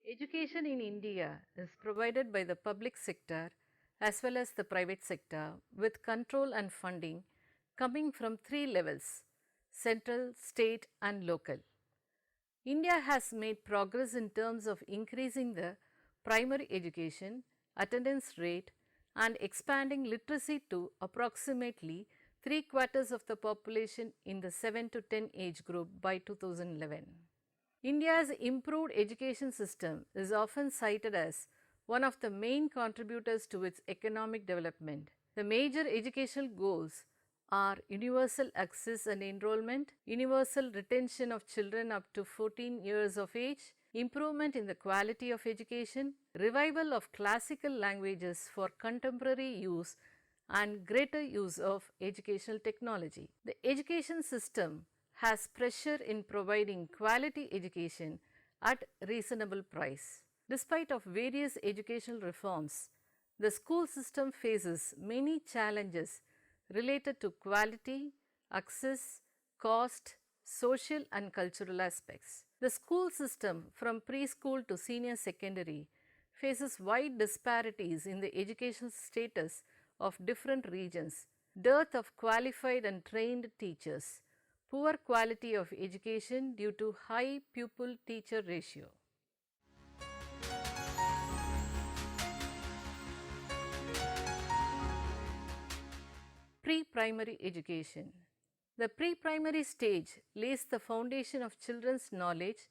Education in India is provided by the public sector as well as the private sector with control and funding coming from three levels: central, state and local. India has made progress in terms of increasing the primary education attendance rate and expanding literacy to approximately three quarters of the population in the 7 to 10 age group by 2011. India's improved education system is often cited as one of the main contributors to its economic development. The major educational goals are universal access and enrollment, universal retention of children up to 14 years of age, improvement in the quality of education, revival of classical languages for contemporary use and greater use of educational technology. The education system has pressure in providing quality education at reasonable price. Despite of various educational reforms, the school system faces many challenges related to quality, access, cost, social and cultural aspects. The school system from preschool to senior secondary faces wide disparities in the educational status of different regions, dearth of qualified and trained teachers, poor quality of education due to high pupil teacher ratio. Pre-primary education. The pre-primary stage lays the foundation of children's knowledge,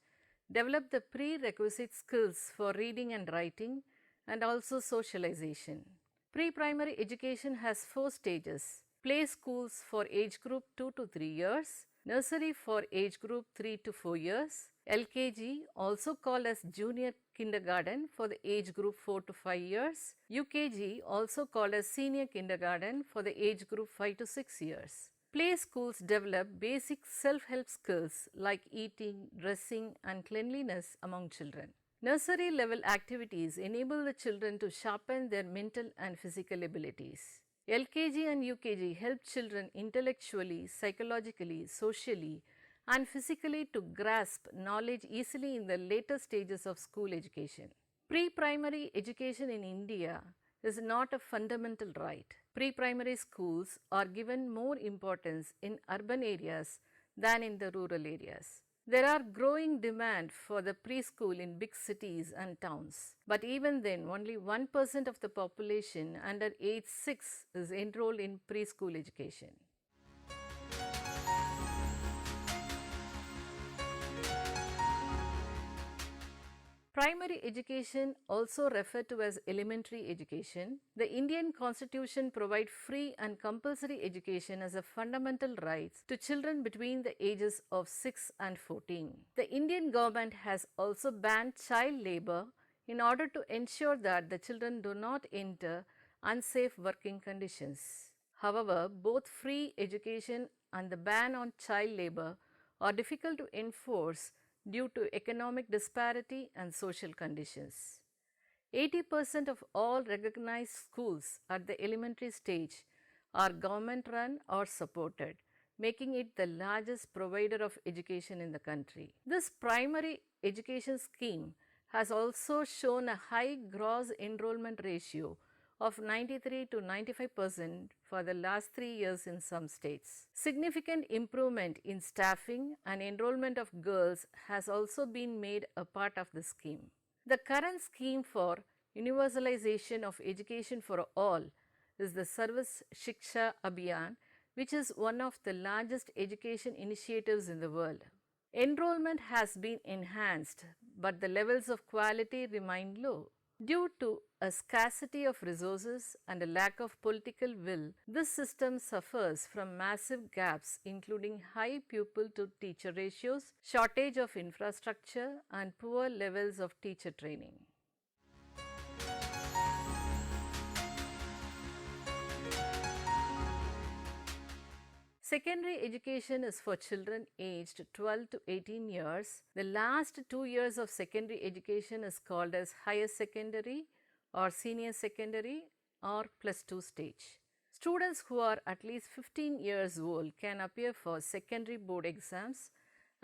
develop the prerequisite skills for reading and writing and also socialization. Pre-primary education has four stages: play schools for age group 2 to 3 years, nursery for age group 3 to 4 years, LKG also called as junior kindergarten for the age group 4 to 5 years, UKG also called as senior kindergarten for the age group 5 to 6 years. Play schools develop basic self-help skills like eating, dressing and cleanliness among children. Nursery level activities enable the children to sharpen their mental and physical abilities. LKG and UKG help children intellectually, psychologically, socially and physically to grasp knowledge easily in the later stages of school education. Pre-primary education in India is not a fundamental right. Pre-primary schools are given more importance in urban areas than in the rural areas. There are growing demand for the preschool in big cities and towns, but even then only 1% of the population under age 6 is enrolled in preschool education. Primary education, also referred to as elementary education. The Indian Constitution provides free and compulsory education as a fundamental right to children between the ages of 6 and 14. The Indian government has also banned child labor in order to ensure that the children do not enter unsafe working conditions. However, both free education and the ban on child labor are difficult to enforce due to economic disparity and social conditions. 80% of all recognized schools at the elementary stage are government run or supported, making it the largest provider of education in the country. This primary education scheme has also shown a high gross enrollment ratio of 93 to 95% for the last 3 years in some states. Significant improvement in staffing and enrollment of girls has also been made a part of the scheme. The current scheme for universalization of education for all is the Sarva Shiksha Abhiyan, which is one of the largest education initiatives in the world. Enrollment has been enhanced, but the levels of quality remain low. Due to a scarcity of resources and a lack of political will, this system suffers from massive gaps including high pupil to teacher ratios, shortage of infrastructure and poor levels of teacher training. Secondary education is for children aged 12 to 18 years. The last 2 years of secondary education is called as higher secondary or senior secondary or +2 stage. Students who are at least 15 years old can appear for secondary board exams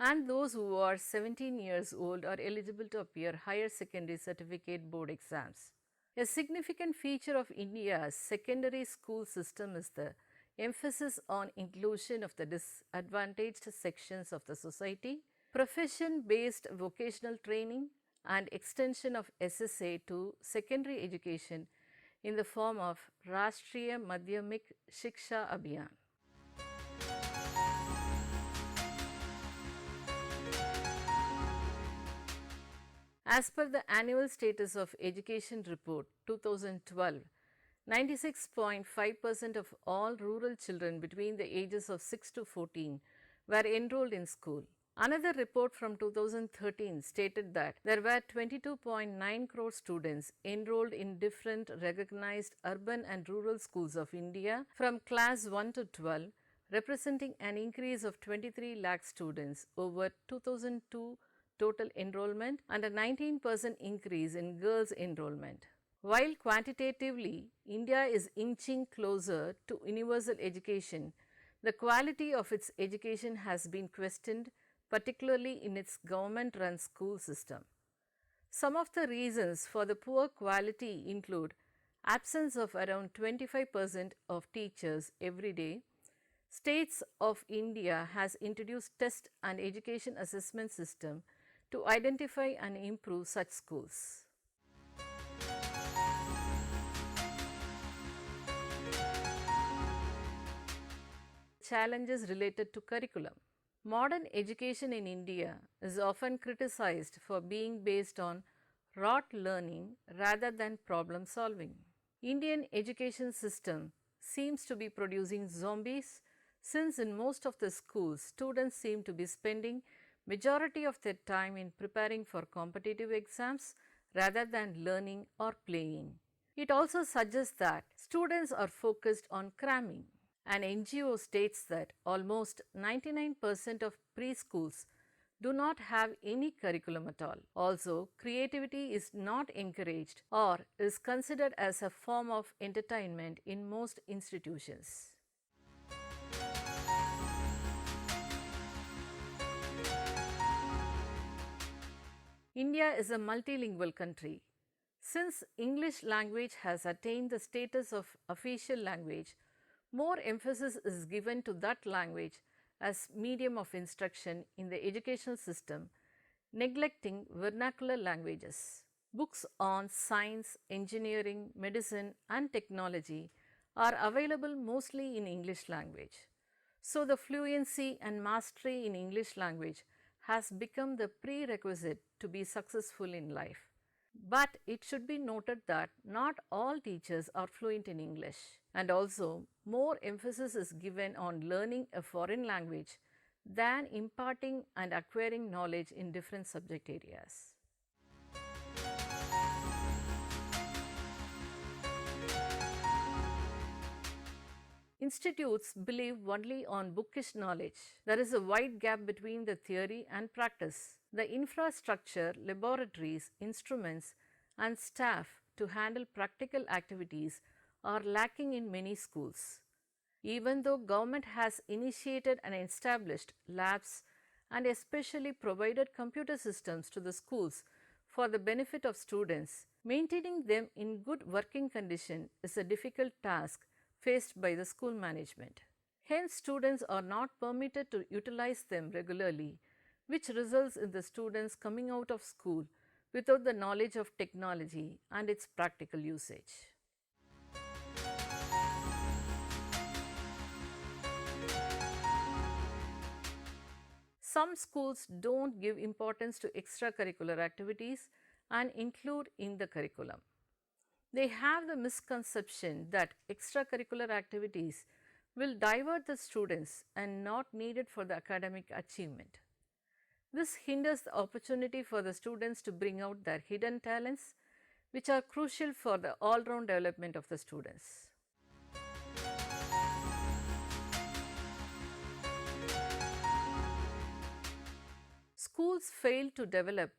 and those who are 17 years old are eligible to appear higher secondary certificate board exams. A significant feature of India's secondary school system is the emphasis on inclusion of the disadvantaged sections of the society, profession-based vocational training, and extension of SSA to secondary education in the form of Rashtriya Madhyamik Shiksha Abhiyan. As per the Annual Status of Education Report 2012, 96.5% of all rural children between the ages of 6 to 14 were enrolled in school. Another report from 2013 stated that there were 22.9 crore students enrolled in different recognized urban and rural schools of India from class 1 to 12, representing an increase of 23 lakh students over 2002 total enrollment and a 19% increase in girls enrollment. While quantitatively India is inching closer to universal education, the quality of its education has been questioned, particularly in its government-run school system. Some of the reasons for the poor quality include absence of around 25% of teachers every day. States of India has introduced test and education assessment system to identify and improve such schools. Challenges related to curriculum. Modern education in India is often criticized for being based on rote learning rather than problem solving. Indian education system seems to be producing zombies, since in most of the schools students seem to be spending majority of their time in preparing for competitive exams rather than learning or playing. It also suggests that students are focused on cramming. An NGO states that almost 99% of preschools do not have any curriculum at all. Also, creativity is not encouraged or is considered as a form of entertainment in most institutions. India is a multilingual country. Since English language has attained the status of official language, more emphasis is given to that language as medium of instruction in the educational system, neglecting vernacular languages. Books on science, engineering, medicine and technology are available mostly in English language. So, the fluency and mastery in English language has become the prerequisite to be successful in life. But it should be noted that not all teachers are fluent in English, and also more emphasis is given on learning a foreign language than imparting and acquiring knowledge in different subject areas. Institutes believe only on bookish knowledge. There is a wide gap between the theory and practice. The infrastructure, laboratories, instruments, and staff to handle practical activities are lacking in many schools. Even though government has initiated and established labs and especially provided computer systems to the schools for the benefit of students, maintaining them in good working condition is a difficult task faced by the school management. Hence, students are not permitted to utilize them regularly, which results in the students coming out of school without the knowledge of technology and its practical usage. Some schools don't give importance to extracurricular activities and include in the curriculum. They have the misconception that extracurricular activities will divert the students and not needed for the academic achievement. This hinders the opportunity for the students to bring out their hidden talents, which are crucial for the all-round development of the students. Schools fail to develop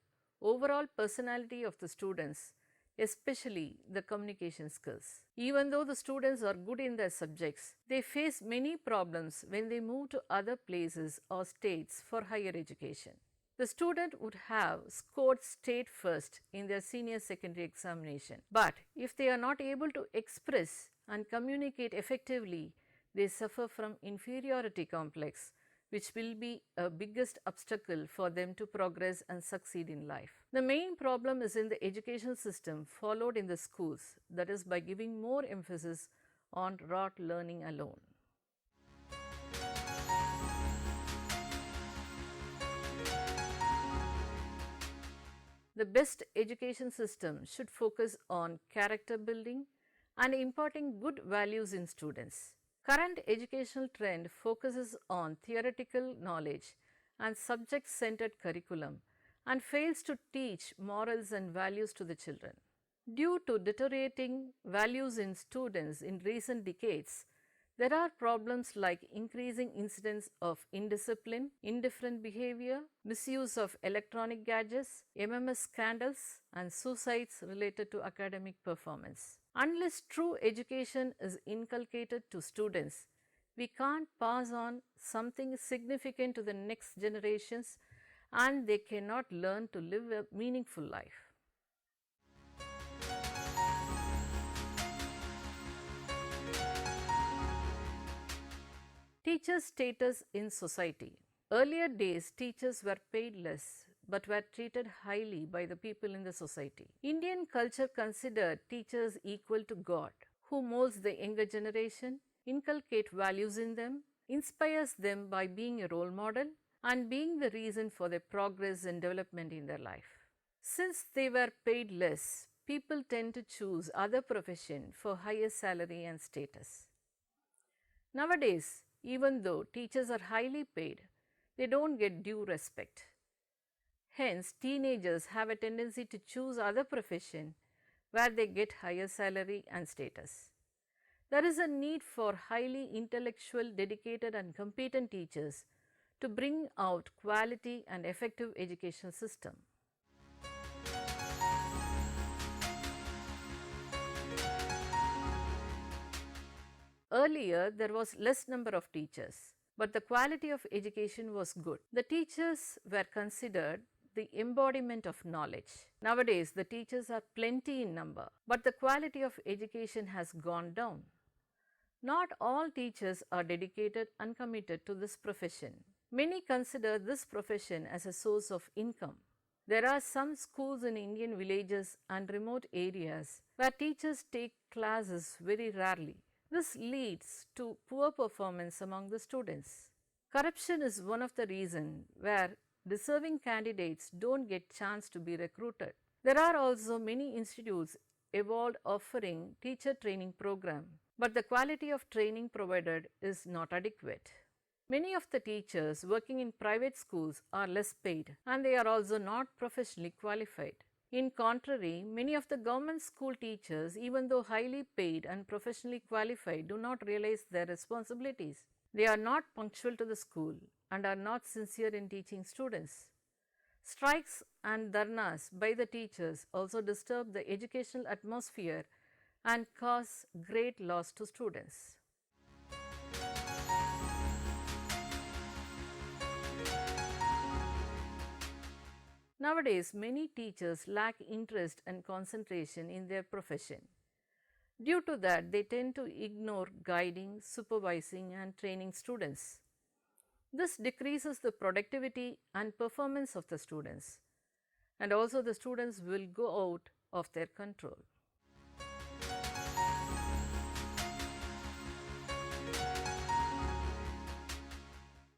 overall personality of the students especially the communication skills. Even though the students are good in their subjects, they face many problems when they move to other places or states for higher education. The student would have scored state first in their senior secondary examination, but if they are not able to express and communicate effectively, they suffer from inferiority complex, which will be a biggest obstacle for them to progress and succeed in life. The main problem is in the education system followed in the schools, that is by giving more emphasis on rote learning alone. The best education system should focus on character building and imparting good values in students. Current educational trend focuses on theoretical knowledge and subject-centered curriculum and fails to teach morals and values to the children. Due to deteriorating values in students in recent decades, there are problems like increasing incidence of indiscipline, indifferent behavior, misuse of electronic gadgets, MMS scandals, and suicides related to academic performance. Unless true education is inculcated to students, we can't pass on something significant to the next generations and they cannot learn to live a meaningful life. Teachers' status in society. Earlier days, teachers were paid less but were treated highly by the people in the society. Indian culture considered teachers equal to God, who molds the younger generation, inculcate values in them, inspires them by being a role model, and being the reason for their progress and development in their life. Since they were paid less, people tend to choose other profession for higher salary and status. Nowadays, even though teachers are highly paid, they don't get due respect. Hence, teenagers have a tendency to choose other profession where they get higher salary and status. There is a need for highly intellectual, dedicated and competent teachers to bring out quality and effective education system. Earlier, there was less number of teachers, but the quality of education was good. The teachers were considered the embodiment of knowledge. Nowadays, the teachers are plenty in number, but the quality of education has gone down. Not all teachers are dedicated and committed to this profession. Many consider this profession as a source of income. There are some schools in Indian villages and remote areas where teachers take classes very rarely. This leads to poor performance among the students. Corruption is one of the reasons where deserving candidates don't get chance to be recruited. There are also many institutes evolved offering teacher training program, but the quality of training provided is not adequate. Many of the teachers working in private schools are less paid and they are also not professionally qualified. In contrary, many of the government school teachers, even though highly paid and professionally qualified, do not realize their responsibilities. They are not punctual to the school and are not sincere in teaching students. Strikes and dharnas by the teachers also disturb the educational atmosphere and cause great loss to students. Nowadays, many teachers lack interest and concentration in their profession. Due to that, they tend to ignore guiding, supervising and training students. This decreases the productivity and performance of the students, and also the students will go out of their control.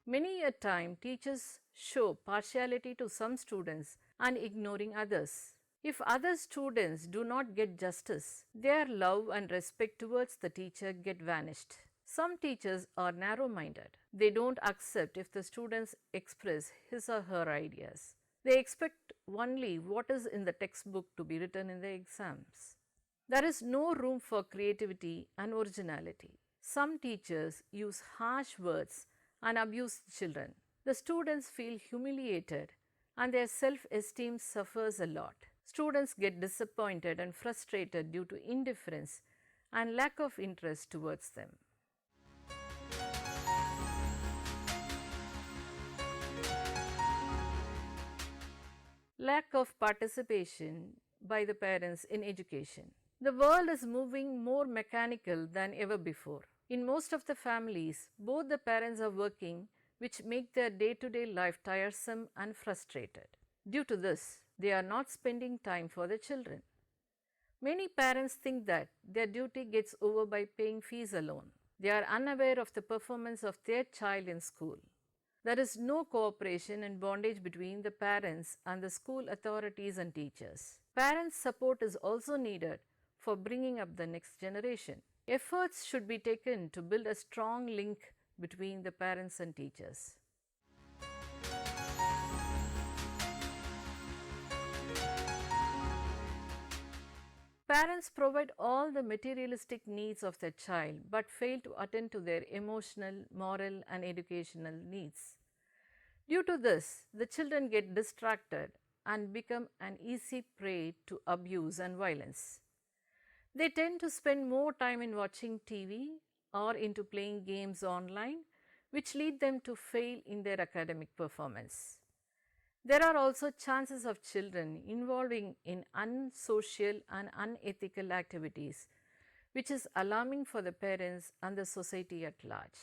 Many a time, teachers show partiality to some students and ignoring others. If other students do not get justice, their love and respect towards the teacher get vanished. Some teachers are narrow-minded. They don't accept if the students express his or her ideas. They expect only what is in the textbook to be written in the exams. There is no room for creativity and originality. Some teachers use harsh words and abuse children. The students feel humiliated and their self-esteem suffers a lot. Students get disappointed and frustrated due to indifference and lack of interest towards them. Lack of participation by the parents in education. The world is moving more mechanical than ever before. In most of the families, both the parents are working, which make their day-to-day life tiresome and frustrated. Due to this, they are not spending time for the children. Many parents think that their duty gets over by paying fees alone. They are unaware of the performance of their child in school. There is no cooperation and bondage between the parents and the school authorities and teachers. Parents' support is also needed for bringing up the next generation. Efforts should be taken to build a strong link between the parents and teachers. Parents provide all the materialistic needs of their child but fail to attend to their emotional, moral, and educational needs. Due to this, the children get distracted and become an easy prey to abuse and violence. They tend to spend more time in watching TV or into playing games online, which lead them to fail in their academic performance. There are also chances of children involving in unsocial and unethical activities, which is alarming for the parents and the society at large.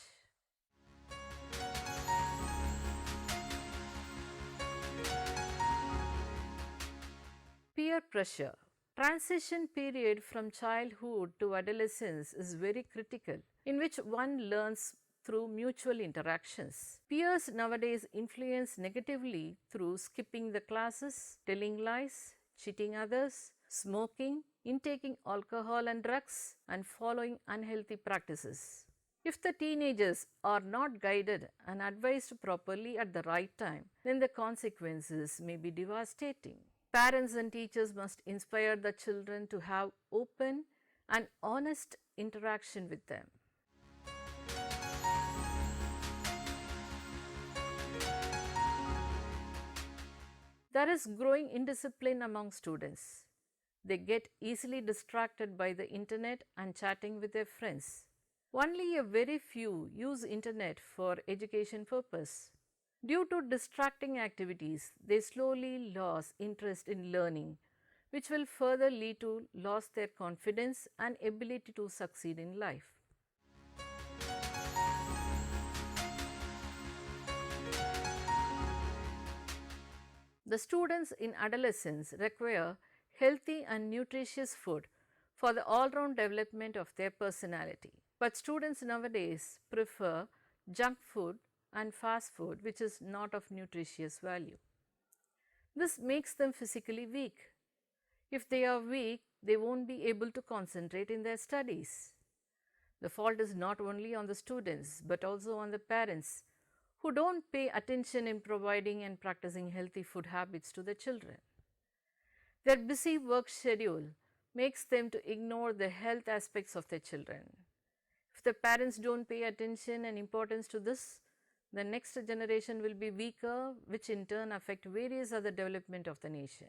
Peer pressure. Transition period from childhood to adolescence is very critical, in which one learns through mutual interactions. Peers nowadays influence negatively through skipping the classes, telling lies, cheating others, smoking, intaking alcohol and drugs, and following unhealthy practices. If the teenagers are not guided and advised properly at the right time, then the consequences may be devastating. Parents and teachers must inspire the children to have open and honest interaction with them. There is growing indiscipline among students. They get easily distracted by the internet and chatting with their friends. Only a very few use internet for education purpose. Due to distracting activities, they slowly lose interest in learning, which will further lead to loss their confidence and ability to succeed in life. The students in adolescence require healthy and nutritious food for the all-round development of their personality. But students nowadays prefer junk food and fast food, which is not of nutritious value. This makes them physically weak. If they are weak, they won't be able to concentrate in their studies. The fault is not only on the students, but also on the parents who don't pay attention in providing and practicing healthy food habits to the children. Their busy work schedule makes them to ignore the health aspects of their children. If the parents don't pay attention and importance to this, the next generation will be weaker, which in turn affect various other development of the nation.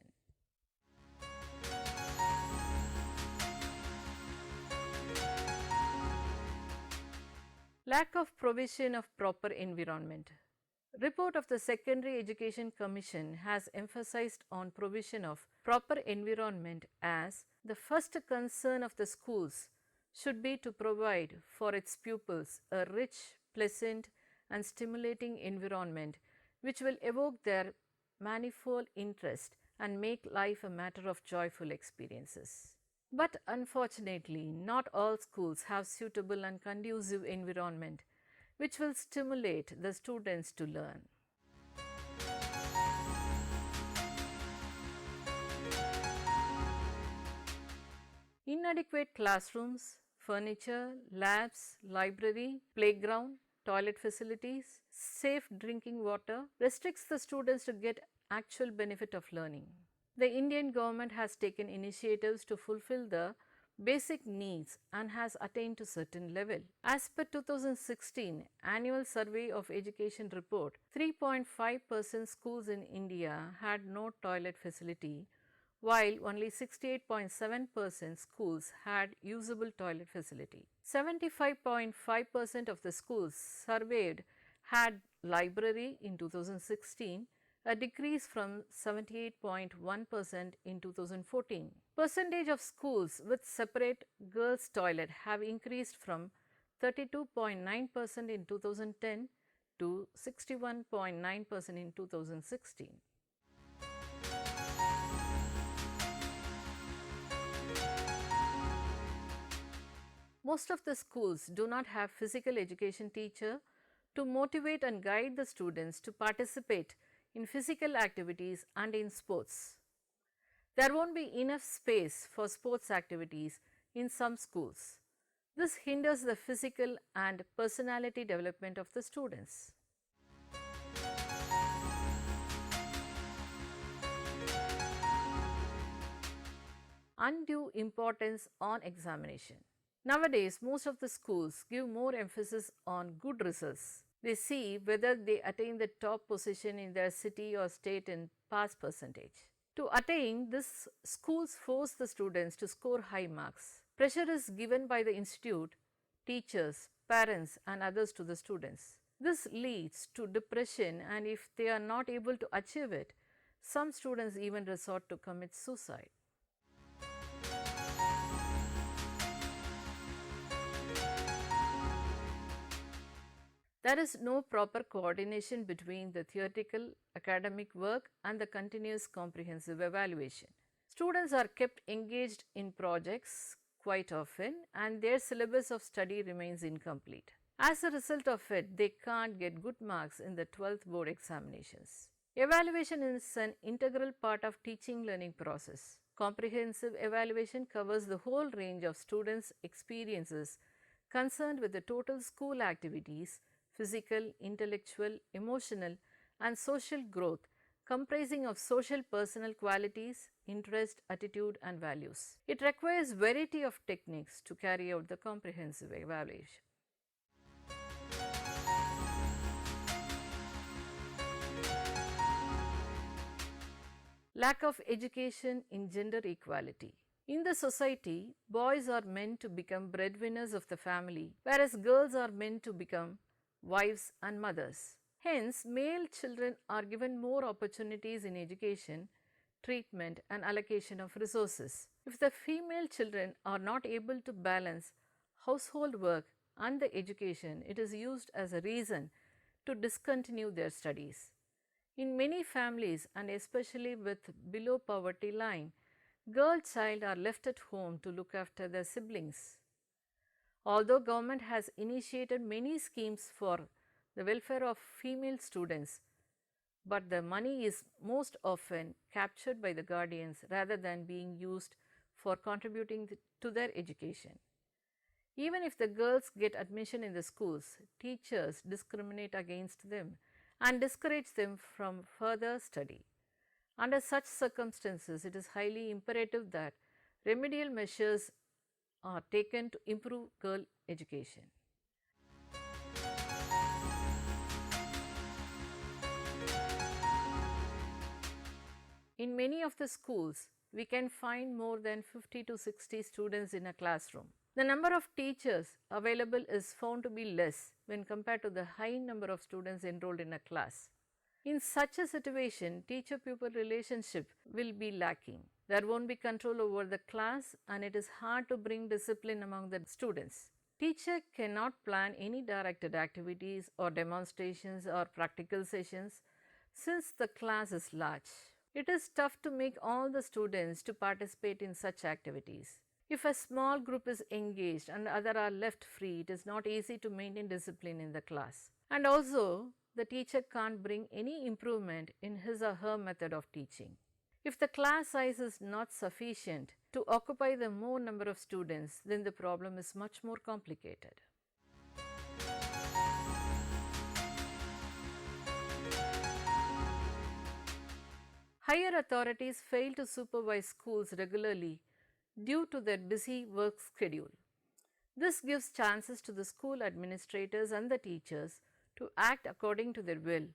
Lack of provision of proper environment. Report of the Secondary Education Commission has emphasized on provision of proper environment as the first concern of the schools should be to provide for its pupils a rich, pleasant and stimulating environment which will evoke their manifold interest and make life a matter of joyful experiences. But unfortunately, not all schools have suitable and conducive environment which will stimulate the students to learn. Inadequate classrooms, furniture, labs, library, playground, toilet facilities, safe drinking water restricts the students to get actual benefit of learning. The Indian government has taken initiatives to fulfill the basic needs and has attained to certain level. As per 2016 annual survey of education report, 3.5% schools in India had no toilet facility, while only 68.7% schools had usable toilet facility. 75.5% of the schools surveyed had library in 2016, a decrease from 78.1% in 2014. Percentage of schools with separate girls' toilet have increased from 32.9% in 2010 to 61.9% in 2016. Most of the schools do not have physical education teacher to motivate and guide the students to participate in physical activities and in sports. There won't be enough space for sports activities in some schools. This hinders the physical and personality development of the students. Undue importance on examination. Nowadays, most of the schools give more emphasis on good results. They see whether they attain the top position in their city or state in pass percentage. To attain this, schools force the students to score high marks. Pressure is given by the institute, teachers, parents and others to the students. This leads to depression, and if they are not able to achieve it, some students even resort to commit suicide. There is no proper coordination between the theoretical academic work and the continuous comprehensive evaluation. Students are kept engaged in projects quite often, and their syllabus of study remains incomplete. As a result of it, they can't get good marks in the 12th board examinations. Evaluation is an integral part of teaching learning process. Comprehensive evaluation covers the whole range of students' experiences concerned with the total school activities, physical, intellectual, emotional and social growth, comprising of social personal qualities, interest, attitude and values. It requires variety of techniques to carry out the comprehensive evaluation. Lack of education in gender equality. In the society, boys are meant to become breadwinners of the family, whereas girls are meant to become wives and mothers. Hence, male children are given more opportunities in education, treatment and allocation of resources. If the female children are not able to balance household work and the education, it is used as a reason to discontinue their studies. In many families, and especially with below poverty line, girl child are left at home to look after their siblings. Although government has initiated many schemes for the welfare of female students, but the money is most often captured by the guardians rather than being used for contributing to their education. Even if the girls get admission in the schools, teachers discriminate against them and discourage them from further study. Under such circumstances, it is highly imperative that remedial measures are taken to improve girl education. In many of the schools, we can find more than 50 to 60 students in a classroom. The number of teachers available is found to be less when compared to the high number of students enrolled in a class. In such a situation, teacher-pupil relationship will be lacking. There won't be control over the class, and it is hard to bring discipline among the students. Teacher cannot plan any directed activities or demonstrations or practical sessions since the class is large. It is tough to make all the students to participate in such activities. If a small group is engaged and others are left free, it is not easy to maintain discipline in the class. And also, the teacher can't bring any improvement in his or her method of teaching. If the class size is not sufficient to occupy the more number of students, then the problem is much more complicated. Higher authorities fail to supervise schools regularly due to their busy work schedule. This gives chances to the school administrators and the teachers to act according to their will,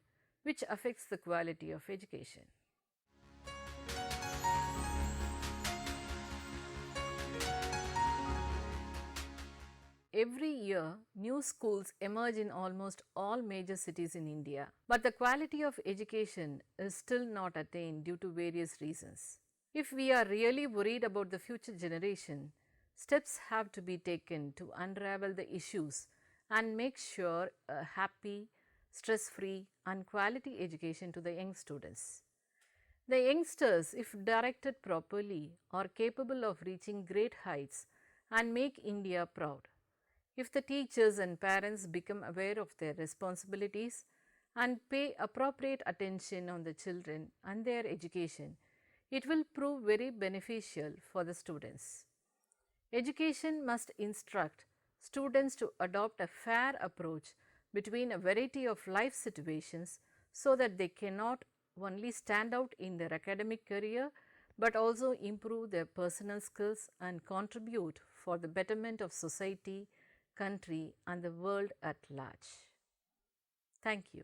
which affects the quality of education. Every year, new schools emerge in almost all major cities in India, but the quality of education is still not attained due to various reasons. If we are really worried about the future generation, steps have to be taken to unravel the issues and make sure a happy, stress free, and quality education to the young students. The youngsters, if directed properly, are capable of reaching great heights and make India proud. If the teachers and parents become aware of their responsibilities and pay appropriate attention on the children and their education, it will prove very beneficial for the students. Education must instruct students to adopt a fair approach between a variety of life situations so that they cannot only stand out in their academic career but also improve their personal skills and contribute for the betterment of society, country and the world at large. Thank you.